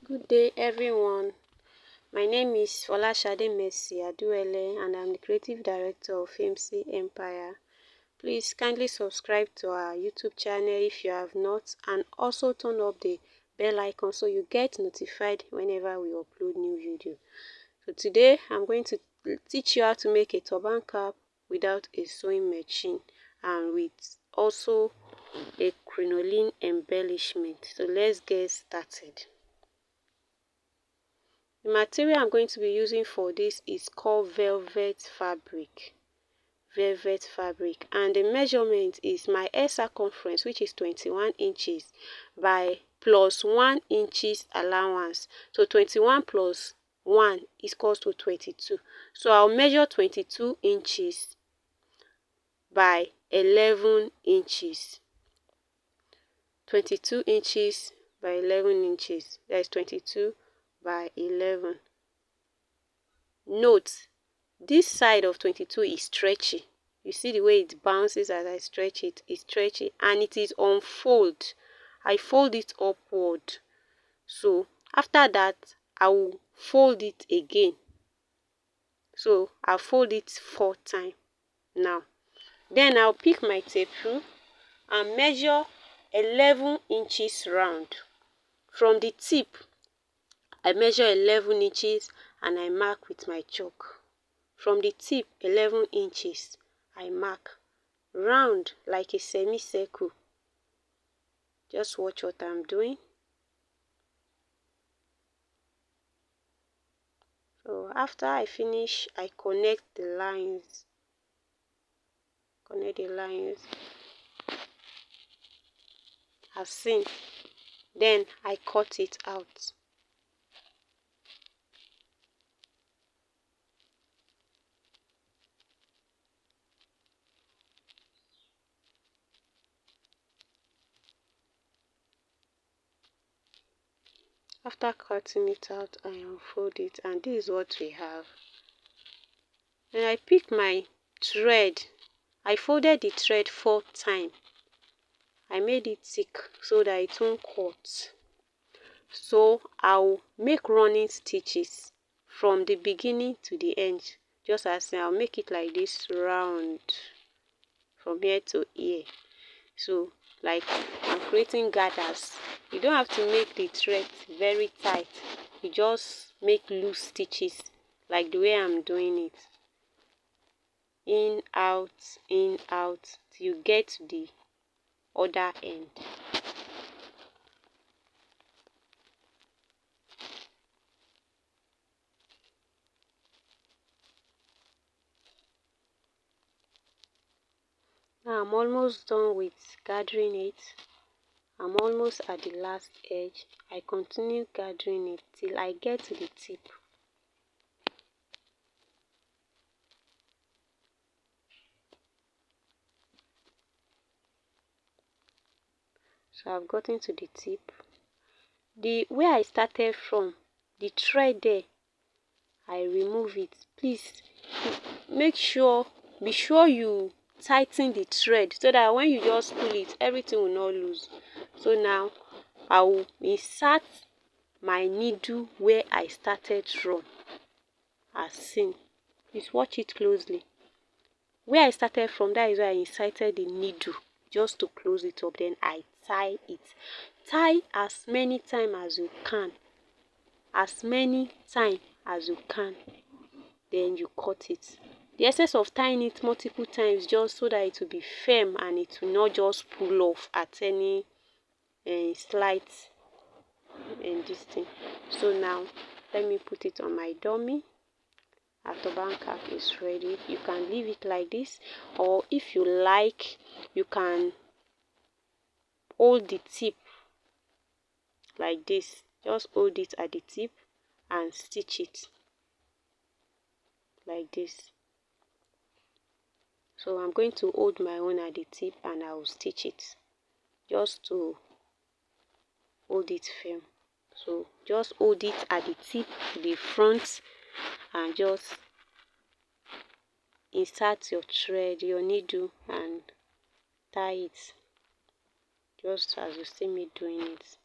Good day, everyone. My name is Folashade Mercy Aduele, and I'm the Creative Director of MC Empire. Please kindly subscribe to our YouTube channel if you have not, and also turn up the bell icon so you get notified whenever we upload new video. So today, I'm going to teach you how to make a turban cap without a sewing machine and with also a crinoline embellishment. So let's get started. The material I'm going to be using for this is called velvet fabric. And the measurement is my hair circumference, which is 21 inches by plus 1 inches allowance. So 21 plus 1 is equals to 22. So I'll measure 22 inches by 11 inches. 22 inches by 11 inches. That is 22 by 11. Note, this side of 22 is stretchy. You see the way it bounces as I stretch it. It's stretchy and it is on fold. I fold it upward. So after that, I will fold it again. So I'll fold it 4 times now. Then I'll pick my tape rule and measure 11 inches round. From the tip, I measure 11 inches and I mark with my chalk. From the tip, 11 inches, I mark round like a semicircle. Just watch what I'm doing. So after I finish, I connect the lines. As seen. Then I cut it out. After cutting it out, I unfold it, and this is what we have. Then I pick my thread. I folded the thread 4 times. I made it thick so that it won't cut. So I'll make running stitches from the beginning to the end. Just as I'll make it like this round from here to here. So like I'm creating gathers. You don't have to make the thread very tight. You just make loose stitches like the way I'm doing it. In, out, till you get to the other end. Now I'm almost done with gathering it. I'm almost at the last edge. I continue gathering it till I get to the tip. So I've gotten to the tip. The where I started from, the thread there, I remove it. Please be sure you tighten the thread so that when you just pull it, everything will not loose. So now I will insert my needle where I started from, as seen. Please watch it closely. Where I started from, that is where I inserted the needle just to close it up. Then I tie it. Tie as many times as you can. As many times as you can. Then you cut it. The essence of tying it multiple times just so that it will be firm and it will not just pull off at any slight this thing. So now let me put it on my dummy. Our turban cap is ready. You can leave it like this, or if you like, you can hold the tip like this. Just hold it at the tip and stitch it like this. So I'm going to hold my own at the tip and I will stitch it just to hold it firm. So just hold it at the tip, the front, and just insert your thread, your needle, and tie it just as you see me doing it.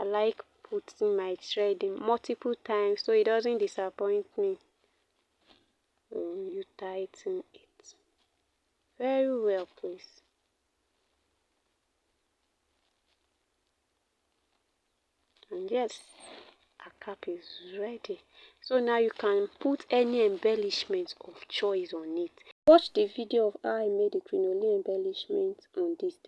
I like putting my thread in multiple times so it doesn't disappoint me. You tighten it very well, please. And yes, our cap is ready. So now you can put any embellishment of choice on it. Watch the video of how I made the crinoline embellishment on this.